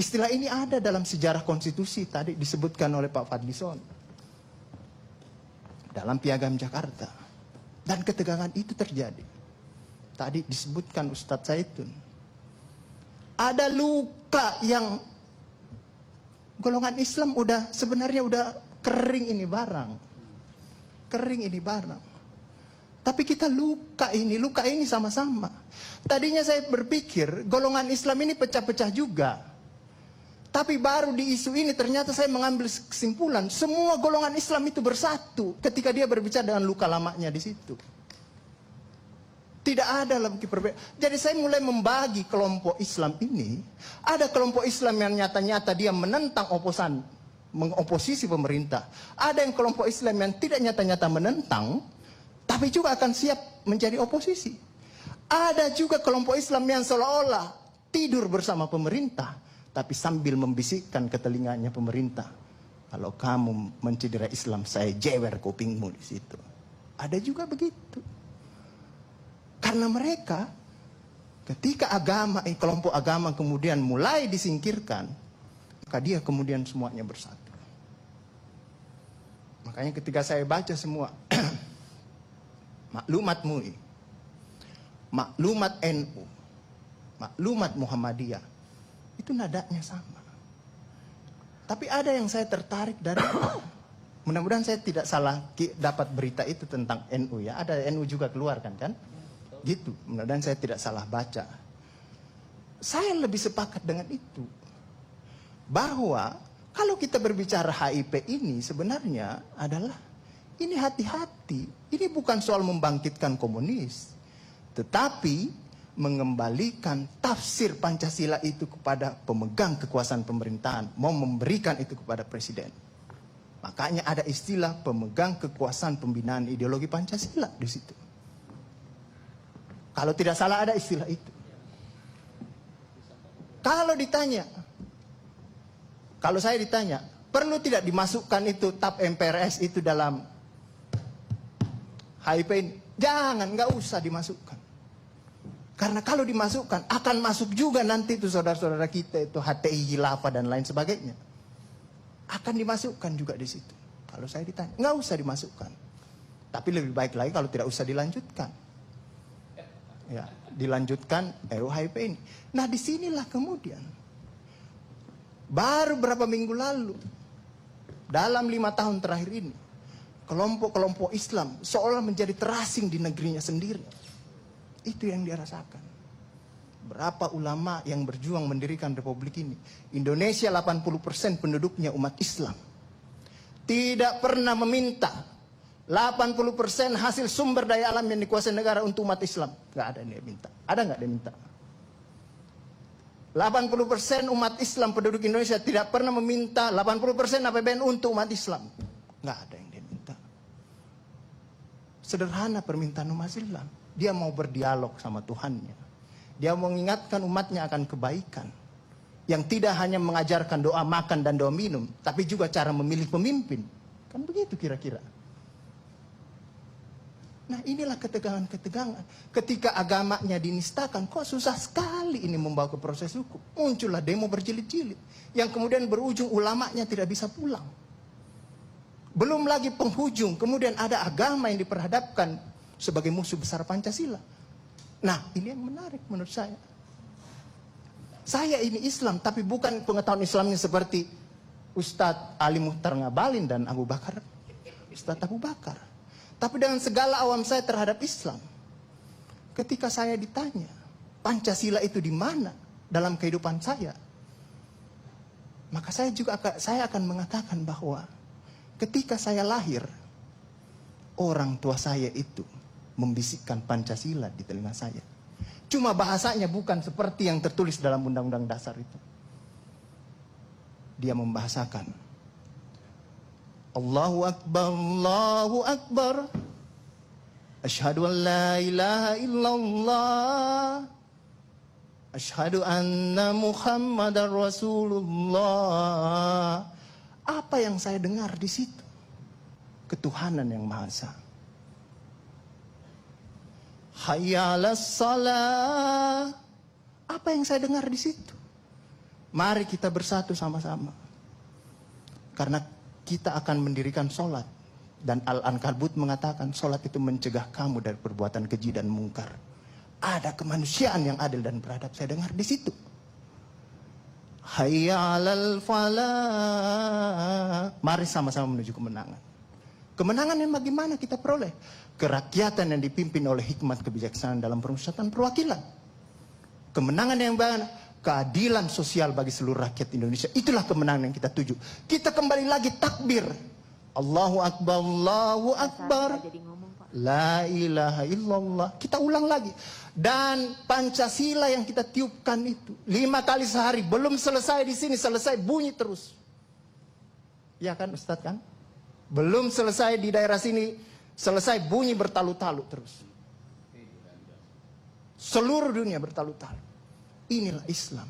Istilah ini ada dalam sejarah konstitusi, tadi disebutkan oleh Pak Fadlison dalam Piagam Jakarta. Dan ketegangan itu terjadi. Tadi disebutkan Ustadz Zaitun. Ada luka yang golongan Islam sebenarnya udah kering ini barang. Kering ini barang. Tapi kita luka ini sama-sama. Tadinya saya berpikir golongan Islam ini pecah-pecah juga. Tapi baru di isu ini ternyata saya mengambil kesimpulan semua golongan Islam itu bersatu ketika dia berbicara dengan luka lamanya di situ. Tidak ada lagi perbedaan. Jadi saya mulai membagi kelompok Islam ini. Ada kelompok Islam yang nyata-nyata dia menentang mengoposisi pemerintah. Ada yang kelompok Islam yang tidak nyata-nyata menentang, tapi juga akan siap menjadi oposisi. Ada juga kelompok Islam yang seolah-olah tidur bersama pemerintah, tapi sambil membisikkan ke telinganya pemerintah, kalau kamu mencederai Islam, saya jewer kupingmu di situ. Ada juga begitu. Karena mereka, ketika kelompok agama kemudian mulai disingkirkan, maka dia kemudian semuanya bersatu. Makanya ketika saya baca semua maklumat MUI, maklumat NU, maklumat Muhammadiyah, itu nadanya sama. Tapi ada yang saya tertarik dari mudah-mudahan saya tidak salah dapat berita itu tentang NU ya. Ada NU juga keluarkan kan? Gitu. Mudah-mudahan saya tidak salah baca. Saya lebih sepakat dengan itu. Bahwa kalau kita berbicara HIP ini sebenarnya adalah ini hati-hati. Ini bukan soal membangkitkan komunis. Tetapi mengembalikan tafsir Pancasila itu kepada pemegang kekuasaan pemerintahan, mau memberikan itu kepada presiden. Makanya ada istilah pemegang kekuasaan pembinaan ideologi Pancasila di situ. Kalau tidak salah ada istilah itu. Kalau saya ditanya, perlu tidak dimasukkan itu TAP MPRS itu dalam HIP ini? Jangan, nggak usah dimasukkan. Karena kalau dimasukkan, akan masuk juga nanti itu saudara-saudara kita itu HTI, Khilafah dan lain sebagainya. Akan dimasukkan juga di situ. Kalau saya ditanya, nggak usah dimasukkan. Tapi lebih baik lagi kalau tidak usah dilanjutkan. Ya, dilanjutkan RUU HIP ini. Nah, disinilah kemudian baru berapa minggu lalu, dalam 5 tahun terakhir ini, kelompok-kelompok Islam seolah menjadi terasing di negerinya sendiri. Itu yang dia rasakan. Berapa ulama yang berjuang mendirikan republik ini. Indonesia 80% penduduknya umat Islam. Tidak pernah meminta 80% hasil sumber daya alam yang dikuasai negara untuk umat Islam. Gak ada yang dia minta. Ada gak dia minta? 80% umat Islam penduduk Indonesia tidak pernah meminta 80% APBN untuk umat Islam. Gak ada yang dia minta. Sederhana permintaan umat Islam. Dia mau berdialog sama Tuhannya. Dia mau mengingatkan umatnya akan kebaikan. Yang tidak hanya mengajarkan doa makan dan doa minum, tapi juga cara memilih pemimpin. Kan begitu kira-kira. Nah, inilah ketegangan-ketegangan. Ketika agamanya dinistakan, kok susah sekali ini membawa ke proses hukum. Muncullah demo berjilid-jilid. Yang kemudian berujung ulamanya tidak bisa pulang. Belum lagi penghujung, kemudian ada agama yang diperhadapkan sebagai musuh besar Pancasila. Nah, ini yang menarik menurut saya. Saya ini Islam, tapi bukan pengetahuan Islamnya seperti Ustadz Ali Muhtar Ngabalin dan Ustadz Abu Bakar. Tapi dengan segala awam saya terhadap Islam, ketika saya ditanya, Pancasila itu di mana dalam kehidupan saya? Maka saya akan mengatakan bahwa ketika saya lahir, orang tua saya itu membisikkan Pancasila di telinga saya. Cuma bahasanya bukan seperti yang tertulis dalam Undang-Undang Dasar itu. Dia membahasakan Allahu Akbar, Allahu Akbar. Asyhadu an la ilaha illallah. Asyhadu anna Muhammadar Rasulullah. Apa yang saya dengar di situ? Ketuhanan yang Maha Esa. Hayya 'alas shalah. Apa yang saya dengar di situ? Mari kita bersatu sama-sama. Karena kita akan mendirikan sholat. Dan Al-Ankabut mengatakan sholat itu mencegah kamu dari perbuatan keji dan mungkar. Ada kemanusiaan yang adil dan beradab. Saya dengar di situ. Hayya 'alal falah. Mari sama-sama menuju kemenangan. Kemenangan yang bagaimana kita peroleh? Kerakyatan yang dipimpin oleh hikmat kebijaksanaan dalam permusyawaratan perwakilan. Kemenangan yang bagaimana? Keadilan sosial bagi seluruh rakyat Indonesia. Itulah kemenangan yang kita tuju. Kita kembali lagi takbir. Allahu Akbar, Allahu Akbar. La ilaha illallah. Kita ulang lagi. Dan Pancasila yang kita tiupkan itu 5 kali sehari. Belum selesai di sini, selesai bunyi terus. Ya kan Ustadz kan? Belum selesai di daerah sini, selesai bunyi bertalu-talu terus. Seluruh dunia bertalu-talu. Inilah Islam.